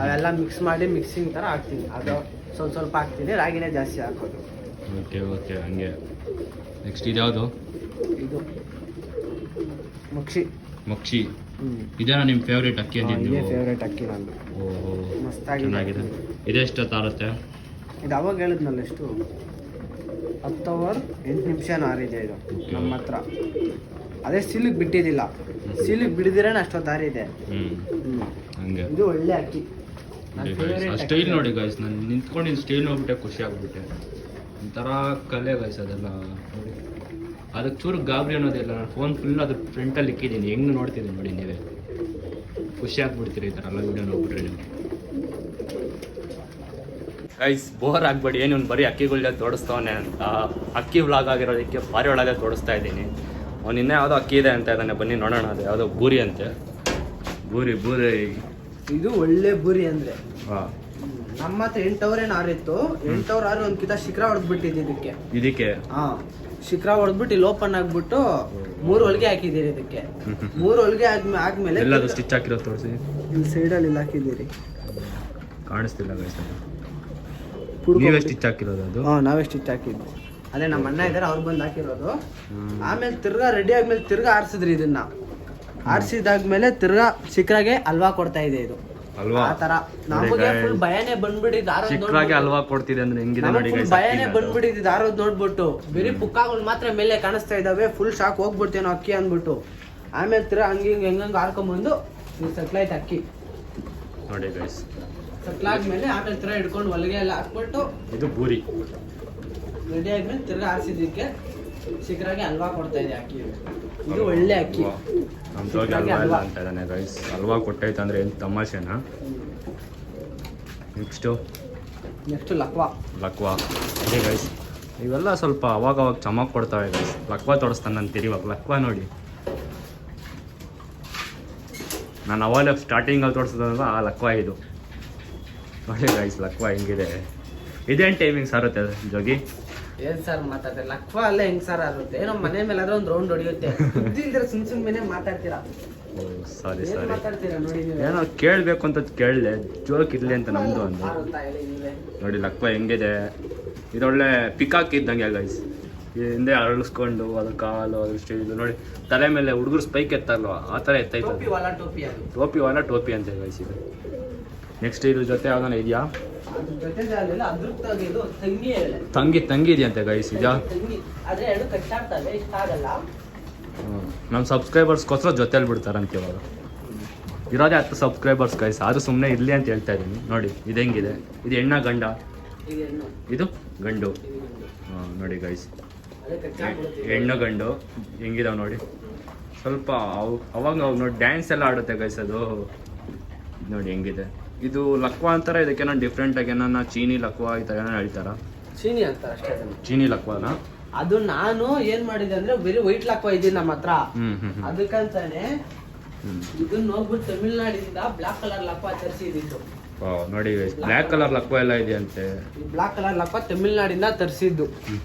C: ಅವೆಲ್ಲ ಮಿಕ್ಸ್ ಮಾಡಿ ಮಿಕ್ಸಿಂಗ್ ಥರ ಹಾಕ್ತೀನಿ. ಅದು ಸ್ವಲ್ಪ ಹಾಕ್ತೀನಿ. ರಾಗಿನೇ ಜಾಸ್ತಿ ಹಾಕೋದು.
A: ಓಕೆ ಹಂಗೆ. ನೆಕ್ಸ್ಟ್ ಇದ್ಯಾವುದು?
C: ಇದು
A: ಮಕ್ಷಿ. ಇದೇನಾ ನಿಮ್ಮ ಫೇವ್ರೇಟ್ ಅಕ್ಕಿ ಅಂದಿದ್ದು?
C: ಫೇವ್ರೇಟ್ ಅಕ್ಕಿ ನಂದು.
A: ಓಹೋ
C: ಮಸ್ತಾಗಿ
A: ಚೆನ್ನಾಗಿದೆ. ಇದೆಷ್ಟು ತಾರುತ್ತೆ?
C: ಇದು ಅವಾಗ ಹೇಳಿದ್ನಲ್ಲ ಎಷ್ಟು, 10 ಅವರ್ 8 ನಿಮಿಷ ಆರಿದೆ ಇದು ನಮ್ಮ ಹತ್ರ. ಅದೇ ಸೀಲಿಗೆ ಬಿಟ್ಟಿದ್ದಿಲ್ಲ. ಸೀಲಿಗೆ ಬಿಡಿದಿರೇನೆ ಅಷ್ಟೊತ್ತು ಆರಿದೆ.
A: ಹಂಗೆ
C: ಇದು ಒಳ್ಳೆ ಅಕ್ಕಿ.
A: ಸ್ಟೈಲ್ ನೋಡಿ ಗೈಸ್, ನಾನು ನಿಂತ್ಕೊಂಡಿದ್ದು ಸ್ಟೈಲ್ ನೋಡ್ಬಿಟ್ಟೆ ಖುಷಿ ಆಗ್ಬಿಟ್ಟೆ. ಒಂಥರ ಕಲೆ ಗೈಸ್ ಅದೆಲ್ಲ ನೋಡಿ. ಅದಕ್ಕೆ ಚೂರು ಗಾಬರಿ ಅನ್ನೋದಿಲ್ಲ. ನಾನು ಫೋನ್ ಫುಲ್ ಅದ್ರ ಫ್ರಂಟಲ್ಲಿ ಇಕ್ಕಿದ್ದೀನಿ. ಹೆಂಗೆ ನೋಡ್ತಿದ್ದೀನಿ ನೋಡಿ ನೀವೇ. ಖುಷಿ ಆಗ್ಬಿಡ್ತೀರಿ ಈ ಥರ ಎಲ್ಲ ವೀಡಿಯೋ ನೋಡ್ಬಿಟ್ರೆ ನೀವು. ಗೈಸ್ ಬೋರ್ ಆಗ್ಬೇಡಿ, ಏನು ಬರೀ ಅಕ್ಕಿಗಳನ್ನ ತೋರಿಸ್ತವನೆ ಅಂತ. ಅಕ್ಕಿ ವ್ಲಾಗ್ ಆಗಿರೋದಕ್ಕೆ ಭಾರಿ ಒಳಗೆ ತೋರಿಸ್ತಾ ಇದ್ದೀನಿ. ಅವ್ನು ಇನ್ನೂ ಯಾವುದೋ ಅಕ್ಕಿ ಇದೆ ಅಂತ ಇದ್ದಾನೆ, ಬನ್ನಿ ನೋಡೋಣ. ಅದು ಯಾವುದೋ ಬೂರಿ ಅಂತೆ. ಬೂರಿ
C: ಇದು ಒಳ್ಳೆ ಬೂರಿ ಅಂದರೆ.
A: ಹಾಂ
C: ನಮ್ಮ ಹತ್ರ 8 ಅವರ್ ಏನು ಆರಿತ್ತು. 8 ಅವರ್ ಆರು ಒಂದ್ಕಿತ ಶಿಖರ ಹೊಡೆದ್ಬಿಟ್ಟಿದ್ದು ಇದಕ್ಕೆ. ಹಾಂ ಶಿಖರ ಹೊಡೆದ್ಬಿಟ್ಟು ಇಲ್ಲಿ ಓಪನ್ ಆಗ್ಬಿಟ್ಟು 3 ಹೊಲಿಗೆ ಹಾಕಿದ್ದೀರಿ ಇದಕ್ಕೆ. 3 ಹೊಲಿಗೆ ಆದ್ಮೇಲೆ
A: ಎಲ್ಲದು ಸ್ಟಿಚ್ ಹಾಕಿರೋದು ತೋರಿಸಿ.
C: ಇಲ್ಲಿ ಸೈಡಲ್ಲಿ ಇಲ್ಲಿ ಹಾಕಿದ್ದೀರಿ,
A: ಕಾಣಿಸ್ತಿಲ್ಲ ಗೈಸ್. ನೀವೇ ಸ್ಟಿಚ್ ಹಾಕಿರೋದು ಅದು?
C: ಹಾಂ ನಾವೇ ಸ್ಟಿಚ್ ಹಾಕಿದ್ದು. ಅದೇ ನಮ್ಮ ಅಣ್ಣ ಇದ್ದಾರೆ, ಅವ್ರು ಬಂದು ಹಾಕಿರೋದು. ಆಮೇಲೆ ತಿರ್ಗಾ ರೆಡಿ ಆದ್ಮೇಲೆ ತಿರ್ಗಾ ಆರಿಸಿದ್ರಿ ಇದನ್ನ. ಆರಿಸಿದಾದ್ಮೇಲೆ ತಿರ್ಗಾ ಶಿಖರಾಗೆ ಹಲ್ವಾ ಕೊಡ್ತಾ ಇದೆ ಇದು.
A: ಅಲ್ವಾ
C: ಆ ತರ ನಮಗೆ ಫುಲ್ ಭಯನೇ ಬಂದ್ಬಿಟ್ಟಿದ್ದು.
A: ಚಿಕ್ಕದಾಗಿ ಹಲ್ವಾ ಕೊಡ್ತಿದೆ ಅಂದ್ರೆ ಹೆಂಗಿದೆ ನೋಡಿ ಗೈಸ್.
C: ಭಯನೇ ಬಂದ್ಬಿಟ್ಟಿದ್ದು ಆರೋದ್ ನೋಡ್ಬಿಟ್ಟು. ಬೇರೆ ಪುಕ್ಕಗಳು ಮಾತ್ರ ಮೇಲೆ ಕಾಣಿಸ್ತಾ ಇದಾವೆ. ಫುಲ್ ಶಾಕ್ ಹೋಗ್ಬಿಡ್ತೇನೋ ಅಕ್ಕಿ ಅಂದ್ಬಿಟ್ಟು. ಆಮೇಲೆ ತಿರ್ಗಾ ಹೆಂಗಂಗೆ ಹಾರ್ಕೊಂಬಂದು ಸಕ್ಲಾಯ್ತು ಅಕ್ಕಿ
A: ನೋಡಿ ಗೈಸ್.
C: ಸಕ್ಲಾದ್ಮೇಲೆ ಆಮೇಲೆ ತಿರ್ಗಾ ಹಿಡ್ಕೊಂಡು ಹೊಲಿಗೆ ಎಲ್ಲ ಹಾಕ್ಬಿಟ್ಟು ಇದು
A: ಬೂರಿ
C: ರೆಡಿ ಆದ್ಮೇಲೆ ತಿರ್ಗಾ ಆರಿಸಿದ್ದಕ್ಕೆ ಶಿಖರಾಗೆ ಹಲ್ವಾ ಕೊಡ್ತಾ ಇದೆ ಅಕ್ಕಿ. ಇದು ಒಳ್ಳೆ ಅಕ್ಕಿ.
A: ನಮ್ದೋಗಿ ಹಲ್ವಾ ಇಲ್ಲ ಅಂತ ಇದ್ದಾನೆ ಗೈಸ್. ಹಲ್ವಾ ಕೊಟ್ಟೈತೆ ಅಂದ್ರೆ ಏನು ತಮಾಷೆನಾ? ನೆಕ್ಸ್ಟು ಲಕ್ವಾ ಅದೇ ಗೈಸ್. ಇವೆಲ್ಲ ಸ್ವಲ್ಪ ಅವಾಗ ಚಮಕ್ ಕೊಡ್ತಾವೆ ಗೈಸ್. ಲಕ್ವಾ ತೋರಿಸ್ತಾನೆ ಅಂತೀರಿ ಇವಾಗ. ಲಕ್ವಾ ನೋಡಿ, ನಾನು ಅವಾಗ ಸ್ಟಾರ್ಟಿಂಗಲ್ಲಿ ತೋರಿಸಿದ್ರಲ್ಲ ಆ ಲಕ್ವಾ ಇದು ನೋಡಿ ಗೈಸ್. ಲಕ್ವಾ ಹೆಂಗಿದೆ? ಇದೇನು ಟೈಮಿಂಗ್ ಸಾರುತ್ತೆ ಜೋಗಿ?
C: ಏನ್ ಸರ್ ಮಾತಾಡ್ತಾರೆ? ಲಕ್ವಾ ಅಲ್ಲೇ ಹೆಂಗ್ ಸರ್ ಆಗುತ್ತೆ? ನಮ್ಮ ಮನೆ ಮೇಲೆ ಆದ್ರೆ ಒಂದು ರೌಂಡ್ ಹೊಡಿಯುತ್ತೆ. ಇಲ್ದಿರ ಸುಮ್ಮನೆ ಮಾತಾಡ್ತೀರಾ?
A: ಸಾರಿ
C: ಮಾತಾಡ್ತೀರಾ ನೋಡಿ.
A: ಏನೋ ಕೇಳಬೇಕು ಅಂತ ಕೇಳಿದೆ, ಜೋಕ್ ಇರಲಿ ಅಂತ ನಮ್ದು ಒಂದು. ನೋಡಿ ಲಕ್ವಾ ಹೆಂಗಿದೆ? ಇದೊಳ್ಳೆ ಪಿಕಾಕ್ ಇದ್ದಂಗೆ ಗೈಸ್. ಹಿಂದೆ ಅರಳಿಸ್ಕೊಂಡು ಅದ್ರ ಕಾಲು ಅದ್ರ ಸ್ಟೈಲು ನೋಡಿ. ತಲೆ ಮೇಲೆ ಹುಡುಗರು ಸ್ಪೈಕ್ ಎತ್ತಲ್ವ ಆ ಥರ ಎತ್ತೈತೆ. ಟೋಪಿ ಅಂತ ಗೈಸ್ ಇದು. ನೆಕ್ಸ್ಟ್ ಇದ್ರ ಜೊತೆ ಯಾವ್ದಾನ ಇದೆಯಾ? ತಂಗಿ ಇದೆಯಂತೆ ಗೈಸ್. ಇದೆಯಾ? ನಮ್ಮ ಸಬ್ಸ್ಕ್ರೈಬರ್ಸ್ಗೋಸ್ಕರ ಜೊತೆಲಿ ಬಿಡ್ತಾರಂತ ಇವಾಗ. ಇರೋದೇ 10 ಸಬ್ಸ್ಕ್ರೈಬರ್ಸ್ ಗೈಸ್. ಆದ್ರೂ ಸುಮ್ಮನೆ ಇರಲಿ ಅಂತ ಹೇಳ್ತಾ ಇದ್ದೀನಿ. ನೋಡಿ ಇದು ಹೆಂಗಿದೆ? ಇದು ಹೆಣ್ಣ ಗಂಡ? ಇದು ಗಂಡು. ಹಾಂ ನೋಡಿ ಗೈಸ್, ಹೆಣ್ಣು ಗಂಡು ಹೆಂಗಿದಾವೆ ನೋಡಿ. ಸ್ವಲ್ಪ ಅವಾಗ ನೋಡಿ ಡ್ಯಾನ್ಸ್ ಎಲ್ಲ ಆಡುತ್ತೆ ಗೈಸ್ ಅದು. ನೋಡಿ ಹೆಂಗಿದೆ ಇದು. ಲಕ್ವಾ ಅಂತಾರೆ ಇದಕ್ಕೇನೋ ಡಿಫ್ರೆಂಟ್ ಆಗಿ ಏನೋ ಚೀನಿ ಲಕ್ವಾ ಈ ಥರ ಏನೋ ಹೇಳ್ತಾರ?
C: ಚೀನಿ ಅಂತಾರೆ ಅಷ್ಟೇ. ಚೀನಿ
A: ಲಕ್ವಾನ
C: ಅದು. ನಾನು ಏನ್ ಮಾಡಿದೆ ಅಂದ್ರೆ ಬರೀ ವೈಟ್ ಲಕ್ವಾ ಇದೆ ನಮ್ಮ ಹತ್ರ. ಅದಕ್ಕಂತಾನೆ ಇದನ್ನ ಹೋಗ್ಬಿಟ್ಟು ತಮಿಳ್ನಾಡಿಂದ ಬ್ಲಾಕ್ ಕಲರ್ ಲಕ್ವಾ ತರಿಸಿದ್ದು.
A: ನೋಡಿ ಬ್ಲಾಕ್ ಕಲರ್ ಲಕ್ವಾ ಎಲ್ಲ ಇದೆಯಂತೆ.
C: ಬ್ಲಾಕ್ ಕಲರ್ ಲಕ್ವಾ ತಮಿಳ್ನಾಡಿಂದ ತರಿಸಿದ್ದು.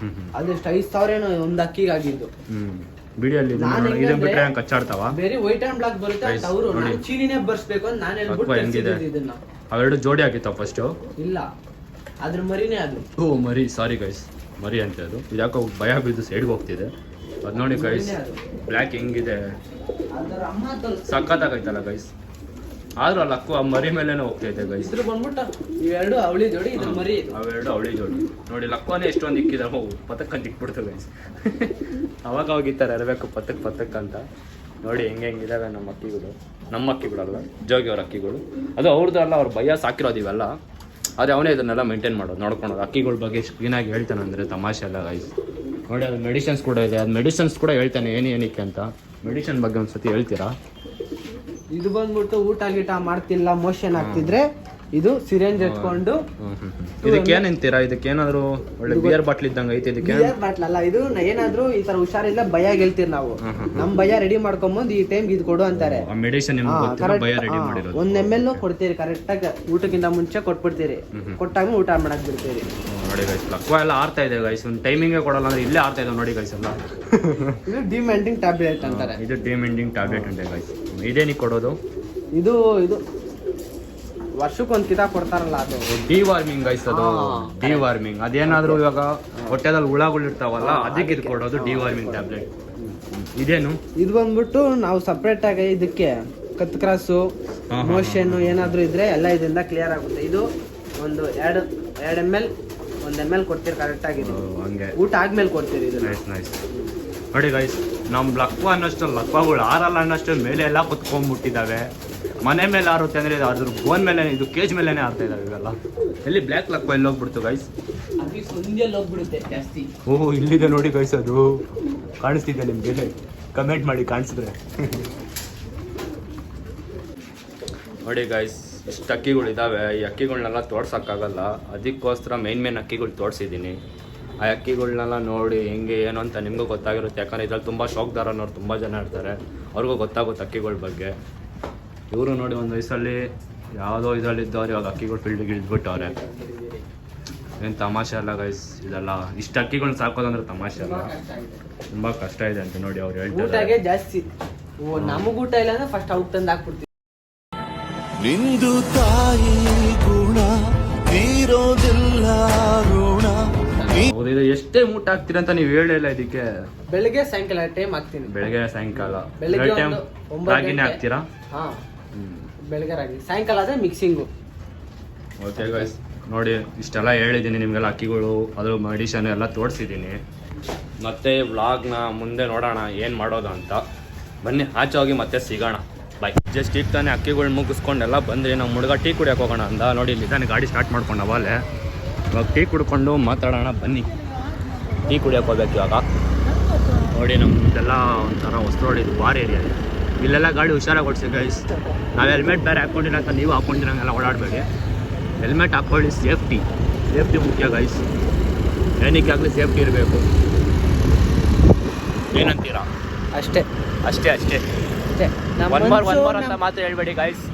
C: ಅದೆಷ್ಟು 5,000 ಏನೋ ಒಂದು ಅಕ್ಕಿಗಾಗಿದ್ದು.
A: ವಿಡಿಯೋಲ್ಲಿ
C: ನಾನ್
A: ಇದನ್ನ
C: ಹೆಂಗಂದ್ರೆ
A: ಬಿಟ್ರೆ ಹಂಗೆ ಕಚ್ಚಾಡ್ತಾವ.
C: ಬೇರೆ ವೈಟ್ ಅಂಡ್ ಬ್ಲಾಕ್ ಬರುತ್ತೆ
A: Guys,
C: ಅವರು
A: ನೋಡಿ.
C: ನಾನು ಚೀನಿನೇ ಬರ್ಸ್ಬೇಕು ಅಂತ ನಾನು
A: ಅಕ್ವಾ ಹೆಂಗಿದೆ?
C: ಹೇಳ್ಬಿಟ್ಟು ಇದನ್ನ
A: ಅವೆರಡು ಜೋಡಿ ಆಗಿತ್ತಾವ ಫಸ್ಟು.
C: ಇಲ್ಲ ಅದ್ರ ಮರಿನೇ ಅದು.
A: ಓ ಮರಿ, ಸಾರಿ ಗೈಸ್, ಮರಿ ಅಂತ ಅದು. ಇದು ಯಾಕೋ ಭಯ ಬಿದ್ದು ಸೈಡ್ಗೆ ಹೋಗ್ತಿದೆ. ಅದು ನೋಡಿ ಗೈಸ್,
C: ಮರಿನೇ ಅದು.
A: ಬ್ಲ್ಯಾಕ್ ಹೆಂಗಿದೆ,
C: ಅದರ ಅಮ್ಮ
A: ಸಖತ್ತಾಗೈತಲ್ಲ ಗೈಸ್. ಆದ್ರೂ ಅಲ್ಲಿ ಅಕ್ವಾ ಮರಿ ಮೇಲೇನೆ ಹೋಗ್ತೈತೆ ಗೈಸ್.
C: ಇದ್ರ ಬಂದ್ಬಿಟ್ಟು ಇವೆರಡು ಅವಳಿ ಜೋಡಿ ಇದ್ರ ಮರಿ ಇದು.
A: ಅವೆರಡು ಅವಳಿ ಜೋಡಿ ನೋಡಿ. ಲಕ್ವಾನೇ ಎಷ್ಟೊಂದು ಇಕ್ಕಿದಾವೆ, ಪತಕ್ಕಂತ ಇಕ್ಬಿಡ್ತು ಗೈಸ್. ಅವಾಗ ಹೋಗಿತ್ತಾರೆ ಇರಬೇಕು ಪತಕ್ ಅಂತ. ನೋಡಿ ಹೆಂಗಿದಾವೆ ನಮ್ಮ ಅಕ್ಕಿಗಳಲ್ಲ, ಜೋಗಿ ಅವ್ರ ಅಕ್ಕಿಗಳು. ಅದು ಅವ್ರದ್ದು ಅಲ್ಲ, ಅವ್ರ ಭಯ ಸಾಕಿರೋದು ಇವೆಲ್ಲ. ಆದರೆ ಅವನೇ ಇದನ್ನೆಲ್ಲ ಮೇಂಟೈನ್ ಮಾಡೋದು, ನೋಡ್ಕೊಳೋದು. ಅಕ್ಕಿಗಳ ಬಗ್ಗೆ ಎಷ್ಟು ಕ್ಲೀನಾಗಿ ಹೇಳ್ತಾನೆ ಅಂದರೆ ತಮಾಷೆ ಎಲ್ಲ ಗೈಸ್. ನೋಡಿ ಅದು ಮೆಡಿಸಿನ್ಸ್ ಕೂಡ ಇದೆ, ಅದು ಮೆಡಿಸಿನ್ಸ್ ಕೂಡ ಹೇಳ್ತಾನೆ ಏನಕ್ಕೆ ಅಂತ. ಮೆಡಿಸಿನ್ ಬಗ್ಗೆ ಒಂದ್ಸತಿ ಹೇಳ್ತೀರಾ?
C: ಇದು ಬಂದ್ಬಿಟ್ಟು ಊಟ ಗೀಟ ಮಾಡ್ತಿಲ್ಲ, ಮೋಷನ್ ಆಗ್ತಿದ್ರೆ ಇದು ಸಿರೆಂಜ್ ಎತ್ಕೊಂಡು
A: ಇದಕ್ಕೇನಂತೀರಾ? ಇದಕ್ಕೇನಾದ್ರು ಒಳ್ಳೆ ಬಿಯರ್ ಬಾಟ್ಲ್ ಇದ್ದಂಗೆ ಐತೆ ಇದಕ್ಕೆ?
C: ಬಿಯರ್ ಬಾಟ್ಲ್ ಅಲ್ಲ ಇದು. ಏನಾದ್ರು ಈ ತರ ಹುಷಾರಿಲ್ಲ ಭಯ ಗೆಲ್ತೀರಿ ನಾವು. ನಮ್ ಭಯ ರೆಡಿ ಮಾಡ್ಕೊಂಬಂದು ಈ ಟೈಮ್ ಇದು ಕೊಡು ಅಂತಾರೆ.
A: ಮೆಡಿಸಿನ್ ಭಯ ರೆಡಿ ಮಾಡಿರೋದು.
C: 1 ml ಕೊಡ್ತೀರಿ ಕರೆಕ್ಟ್ ಆಗಿ, ಊಟಕ್ಕಿಂತ ಮುಂಚೆ ಕೊಟ್ಬಿಡ್ತೀರಿ. ಕೊಟ್ಟಾಗ ಊಟ ಮಾಡಕ್ ಬಿಡ್ತೀರಿ.
A: ನೋಡಿ ಗೈಸ್, ಲಕ್ವಾ ಎಲ್ಲ ಆರ್ತಾ ಇದೆ ಗೈಸ್. ಒಂದು ಟೈಮಿಂಗೇ ಕೊಡಲ್ಲ ಅಂದ್ರೆ ಇಲ್ಲೇ ಆರ್ತಾ ಇದೆ ನೋಡಿ ಗೈಸ್ ಎಲ್ಲ.
C: ಇದು ಡಿಮೆಂಟಿಂಗ್ ಟ್ಯಾಬ್ಲೆಟ್ ಅಂತಾರೆ.
A: ಇದು ಡಿಮೆಂಟಿಂಗ್ ಟ್ಯಾಬ್ಲೆಟ್ ಅಂತೆ ಗೈಸ್. ಇದೇನಿಗೆ ಕೊಡೋದು? ಇದು
C: ವರ್ಷಕ್ಕೊಂದು ಕಿತಾ ಕೊಡ್ತಾರಲ್ಲ ಅದು
A: ಡಿವಾರ್ಮಿಂಗ್ ಗೈಸ್. ಅದು ಡಿವಾರ್ಮಿಂಗ್. ಅದೇನಾದ್ರೂ ಇವಾಗ ಹೊಟ್ಟೆದಲ್ಲಿ ಹುಳಗಳು ಇರ್ತಾವಲ್ಲ, ಅದಕ್ಕೆ ಇದು ಕೊಡೋದು ಡಿವಾರ್ಮಿಂಗ್ ಟ್ಯಾಬ್ಲೆಟ್. ಇದೇನು? ಇದು
C: ಬಂದ್ಬಿಟ್ಟು ನಾವು ಸಪ್ರೇಟ್ ಆಗಿ ಇದಕ್ಕೆ ಕತ್ ಕ್ರಾಸು, ಮೋಷನ್ ಏನಾದ್ರು ಇದ್ರೆ ಎಲ್ಲ ಇದರಿಂದ ಕ್ಲಿಯರ್ ಆಗುತ್ತೆ. ಇದು ಒಂದು 2 ml 1 ml ಕೊಡ್ತೀರಿ ಕರೆಕ್ಟ್ ಆಗಿ.
A: ಹಂಗೆ
C: ಊಟ ಆದ್ಮೇಲೆ ಕೊಡ್ತೀರಿ ಇದು.
A: ನೈಸ್. ನೋಡಿ ಗೈಸ್, ನಮ್ಮ ಲಕ್ವಾ ಅನ್ನೋಷ್ಟು ಲಕ್ವಾಗಳು ಆರಲ್ಲ ಅನ್ನೋಷ್ಟು ಮೇಲೆ ಎಲ್ಲ ಕುತ್ಕೊಂಡ್ಬಿಟ್ಟಿದ್ದಾವೆ. ಮನೆ ಮೇಲೆ ಆರುತ್ತೆ ಅಂದರೆ ಅದ್ರ ಬೋನ್ ಮೇಲೆ, ಇದು ಕೇಜ್ ಮೇಲೆನೇ ಆರ್ತಾ ಇದ್ದಾವೆ ಇವೆಲ್ಲ. ಎಲ್ಲಿ ಬ್ಲ್ಯಾಕ್ ಲಕ್ವಾ ಎಲ್ಲಿ ಹೋಗ್ಬಿಡ್ತು ಗೈಸ್?
C: ಸಂಜೆಯಲ್ಲಿ ಹೋಗ್ಬಿಡುತ್ತೆ ಜಾಸ್ತಿ.
A: ಓಹ್, ಇಲ್ಲಿದೆ ನೋಡಿ ಗೈಸ್. ಅದು ಕಾಣಿಸ್ತಿದೆ ನಿಮಗೆ? ಕಮೆಂಟ್ ಮಾಡಿ ಕಾಣಿಸಿದ್ರೆ. ನೋಡಿ ಗೈಸ್, ಇಷ್ಟು ಅಕ್ಕಿಗಳಿದ್ದಾವೆ. ಈ ಅಕ್ಕಿಗಳನ್ನೆಲ್ಲ ತೋರ್ಸೋಕ್ಕಾಗಲ್ಲ, ಅದಕ್ಕೋಸ್ಕರ ಮೇನ್ ಅಕ್ಕಿಗಳು ತೋರಿಸಿದ್ದೀನಿ. ಆ ಅಕ್ಕಿಗಳನ್ನೆಲ್ಲ ನೋಡಿ ಹೆಂಗೆ ಏನು ಅಂತ ನಿಮಗೂ ಗೊತ್ತಾಗಿರುತ್ತೆ. ಯಾಕಂದರೆ ಇದ್ರಲ್ಲಿ ತುಂಬ ಶೋಕ್ದಾರನವ್ರು ತುಂಬ ಜನ ಇರ್ತಾರೆ, ಅವ್ರಿಗೂ ಗೊತ್ತಾಗುತ್ತೆ ಅಕ್ಕಿಗಳ ಬಗ್ಗೆ. ಇವರು ನೋಡಿ ಒಂದು ವಯಸ್ಸಲ್ಲಿ ಯಾವುದೋ ಇದರಲ್ಲಿದ್ದವ್ರು ಇವಾಗ ಅಕ್ಕಿಗಳು ಫೀಲ್ಡಿಗೆ ಇಳಿದ್ಬಿಟ್ಟವ್ರೆ. ಏನು ತಮಾಷೆ ಅಲ್ಲ ಗೈಸ್ ಇದೆಲ್ಲ. ಇಷ್ಟು ಅಕ್ಕಿಗಳನ್ನ ಸಾಕೋದಂದ್ರೆ ತಮಾಷೆ ಅಲ್ಲ, ತುಂಬ ಕಷ್ಟ ಇದೆ ಅಂತ ನೋಡಿ ಅವ್ರು ಹೇಳ್ತಾರೆ.
C: ಊಟಗೆ ಜಾಸ್ತಿ ನಮಗ್ ಊಟ ಇಲ್ಲ ಅಂದ್ರೆ ಫಸ್ಟ್ ಔಟ್ ತಂದು ಹಾಕ್ಬಿಡ್ತೀವಿ.
B: ನಿಂದು ತಾಯಿ ಗುಣ ತೀರೋದಿಲ್ಲ ಋಣ.
A: ಹೌದು, ಇದು ಎಷ್ಟೇ ಊಟ ಹಾಕ್ತೀರಾ ಅಂತ ನೀವು ಹೇಳಿಲ್ಲ ಇದಕ್ಕೆ?
C: ಬೆಳಿಗ್ಗೆ ಸಾಯಂಕಾಲ ಟೈಮ್ ಹಾಕ್ತೀನಿ.
A: ಬೆಳಗ್ಗೆ ಸಾಯಂಕಾಲ
C: ಬೆಳಗ್ಗೆ
A: ಟೈಮ್
C: 9
A: ರಾಗಿನೇ ಹಾಕ್ತೀರಾ?
C: ಹಾ, ಬೆಳಗ್ಗೆ ರಾಗಿ, ಸಾಯಂಕಾಲ ಆದ್ರೆ ಮಿಕ್ಸಿಂಗು.
A: ಓಕೆ ಗೈಸ್, ನೋಡಿ ಇಷ್ಟೆಲ್ಲ ಹೇಳಿದ್ದೀನಿ ನಿಮಗೆಲ್ಲ. ಅಕ್ಕಿಗಳು ಅದ್ರ ಮೆಡಿಷನ್ ಎಲ್ಲ ತೋರಿಸಿದ್ದೀನಿ. ಮತ್ತೆ ವ್ಲಾಗ್ನ ಮುಂದೆ ನೋಡೋಣ ಏನು ಮಾಡೋದು ಅಂತ. ಬನ್ನಿ ಆಚೆ ಹೋಗಿ ಮತ್ತೆ ಸಿಗೋಣ. ಬಾಯ್. ಜಸ್ಟ್ ಈಗ ತಾನೇ ಅಕ್ಕಿಗಳು ಮುಗಿಸ್ಕೊಂಡೆಲ್ಲ ಬಂದ್ರಿ. ನಾವು ಹುಡುಗ ಟೀ ಕುಡಿಯೋಕೆ ಹೋಗೋಣ ಅಂದ. ನೋಡಿ ಇಲ್ಲಿ ತಾನೇ ಗಾಡಿ ಸ್ಟಾರ್ಟ್ ಮಾಡ್ಕೊಂಡು ಅವಾಗಲೇ. ಇವಾಗ ಟೀ ಕುಡ್ಕೊಂಡು ಮಾತಾಡೋಣ ಬನ್ನಿ. ಟೀ ಕುಡಿಯೋಕೆ ಹೋಗ್ಬೇಕು ಇವಾಗ. ನೋಡಿ ನಮ್ಮದೆಲ್ಲ ಒಂಥರ ಹೊಸ ರೋಡ್, ಇದು ಬಾರ್ ಏರಿಯಾ. ಇಲ್ಲೆಲ್ಲ ಗಾಡಿ ಹುಷಾರಾಗಿ ಓಡಿಸಿ ಗೈಸ್. ನಾವು ಹೆಲ್ಮೆಟ್ ಬೇರೆ ಹಾಕ್ಕೊಂಡಿಲ್ಲ ಅಂತ ನೀವು ಹಾಕ್ಕೊಂಡಿರಂಗೆಲ್ಲ ಓಡಾಡಬೇಡಿ. ಹೆಲ್ಮೆಟ್ ಹಾಕ್ಕೊಳ್ಳಿ, ಸೇಫ್ಟಿ ಮುಖ್ಯ ಗೈಸ್. ಏನಕ್ಕೆ ಆಗಲಿ ಸೇಫ್ಟಿ ಇರಬೇಕು. ಏನಂತೀರಾ?
C: ಅಷ್ಟೇ.
A: ಒನ್ ಮೋರ್ ಅಂತ ಮಾತ್ರ ಹೇಳ್ಬೇಡಿ ಗೈಸ್.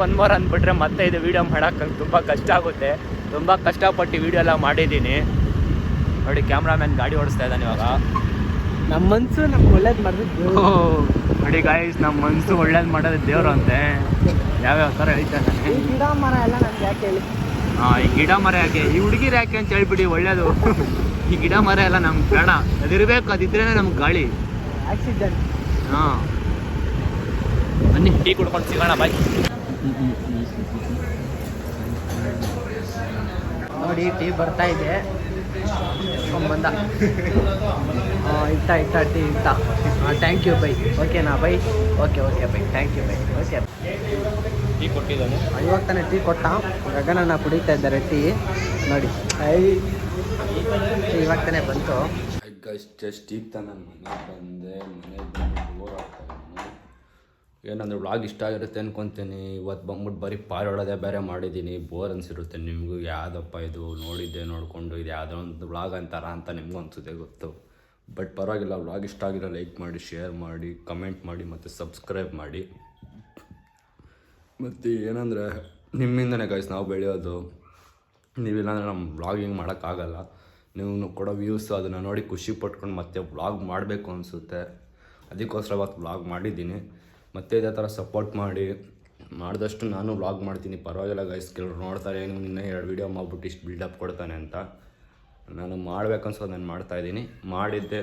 A: ಒನ್ ಮೋರ್ ಅಂದ್ಬಿಟ್ರೆ ಮತ್ತೆ ಇದು ವೀಡಿಯೋ ಮಾಡೋಕೆ ತುಂಬ ಕಷ್ಟ ಆಗುತ್ತೆ. ತುಂಬ ಕಷ್ಟಪಟ್ಟು ವೀಡಿಯೋ ಎಲ್ಲ ಮಾಡಿದ್ದೀನಿ. ನೋಡಿ ಕ್ಯಾಮ್ರಾಮ್ಯಾನ್ ಗಾಡಿ ಓಡಿಸ್ತಾ ಇದ್ದಾನೆ ಇವಾಗ.
C: ನಮ್ಮ ಮನ್ಸು ನಮ್ಗೆ ಒಳ್ಳೇದು ಮಾಡಿದ್ರು.
A: ನೋಡಿ ಗಾಯ್ಸ್, ನಮ್ಮ ಮನಸ್ಸು ಒಳ್ಳೇದು ಮಾಡೋದು ದೇವರು ಅಂತೆ. ಯಾವ್ಯಾವ ಥರ ಹೇಳ್ತಾ ಇದ್ದಾನೆ.
C: ಈ ಗಿಡ ಮರ ಎಲ್ಲ ನಮ್ಗೆ ಯಾಕೆ ಹೇಳಿ?
A: ಈ ಗಿಡ ಮರ ಯಾಕೆ, ಈ ಹುಡುಗಿರು ಯಾಕೆ ಅಂತ ಹೇಳ್ಬಿಡಿ, ಒಳ್ಳೇದು. ಈ ಗಿಡ ಮರ ಎಲ್ಲ ನಮ್ಗೆ ಬೇಡ, ಅದಿರಬೇಕು, ಅದಿದ್ರೇ ನಮ್ಗೆ ಗಾಳಿ,
C: ಆಕ್ಸಿಜನ್.
A: ಹಾಂ, ಬನ್ನಿ ಟೀ ಕುಡ್ಕೊಂಡು ಸಿಗೋಣ. ಬಾಯ್.
C: ನೋಡಿ ಟೀ ಬರ್ತಾ ಇದೆ, ಬಂದ. ಇಟ್ಟ ಟೀ ಇಟ್ಟ. Thank you bye. ಓಕೆನಾ bye? Okay bye, thank you bye. Okay,
A: tea ಕೊಟ್ಟಿದ್ದಾನೆ
C: ಇವಾಗ ತಾನೇ ಟೀ ಕೊಟ್ಟ. ಗಗನನ್ನ ಕುಡಿತಾ ಇದ್ದಾರೆ ಟೀ. ನೋಡಿ ಇವಾಗ ತಾನೇ ಬಂತು.
A: ಜಸ್ಟ್ ಈಗ ತಾನು ನಾನು ಮನೆಗೆ ಬಂದೆ. ಮನೆಗೆ ಬಂದು ಬೋರ್ ಆಗ್ತಾಯಿದ್ದೀನಿ. ಏನಂದ್ರೆ ವ್ಲಾಗ್ ಇಷ್ಟ ಆಗಿರುತ್ತೆ ಅನ್ಕೊತೀನಿ. ಇವತ್ತು ಬಂದ್ಬಿಟ್ಟು ಬರೀ ಪಾರೋಡೋದೇ ಬೇರೆ ಮಾಡಿದ್ದೀನಿ. ಬೋರ್ ಅನಿಸಿರುತ್ತೆ ನಿಮಗೂ. ಯಾವುದಪ್ಪ ಇದು ನೋಡಿಕೊಂಡು ಇದು ಯಾವುದೋ ಒಂದು ವ್ಲಾಗ್ ಅಂತಾರ ಅಂತ ನಿಮಗೂ ಅನಿಸುತ್ತೆ ಗೊತ್ತು. ಬಟ್ ಪರವಾಗಿಲ್ಲ, ವ್ಲಾಗ್ ಇಷ್ಟ ಆಗಿರೋ ಲೈಕ್ ಮಾಡಿ, ಶೇರ್ ಮಾಡಿ, ಕಮೆಂಟ್ ಮಾಡಿ ಮತ್ತು ಸಬ್ಸ್ಕ್ರೈಬ್ ಮಾಡಿ. ಮತ್ತು ಏನಂದರೆ ನಿಮ್ಮಿಂದನೇ ಗೈಸ್ ನಾವು ಬೆಳೆಯೋದು. ನೀವಿಲ್ಲಾಂದರೆ ನಮ್ಮ ವ್ಲಾಗಿಂಗ್ ಮಾಡೋಕ್ಕಾಗಲ್ಲ. ನೀವು ಕೊಡೋ ವ್ಯೂಸು ಅದನ್ನು ನೋಡಿ ಖುಷಿ ಪಟ್ಕೊಂಡು ಮತ್ತೆ ವ್ಲಾಗ್ ಮಾಡಬೇಕು ಅನಿಸುತ್ತೆ. ಅದಕ್ಕೋಸ್ಕರ ಇವತ್ತು ವ್ಲಾಗ್ ಮಾಡಿದ್ದೀನಿ. ಮತ್ತೆ ಇದೇ ಥರ ಸಪೋರ್ಟ್ ಮಾಡಿ, ಮಾಡಿದಷ್ಟು ನಾನು ವ್ಲಾಗ್ ಮಾಡ್ತೀನಿ. ಪರವಾಗಿಲ್ಲ ಗೈಸ್, ಕೆಲವ್ರು ನೋಡ್ತಾರೆ ನೀವು ಇನ್ನೂ 2 ವೀಡಿಯೋ ಮಾಡ್ಬಿಟ್ಟು ಇಷ್ಟು ಬಿಲ್ಡಪ್ ಕೊಡ್ತಾನೆ ಅಂತ. ನಾನು ಮಾಡ್ಬೇಕನ್ಸೋದು ನಾನು ಮಾಡ್ತಾಯಿದ್ದೀನಿ. ಮಾಡಿದ್ದೆ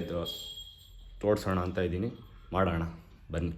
A: ತೋರಿಸೋಣ ಅಂತ ಇದ್ದೀನಿ. ಮಾಡೋಣ ಬನ್ನಿ.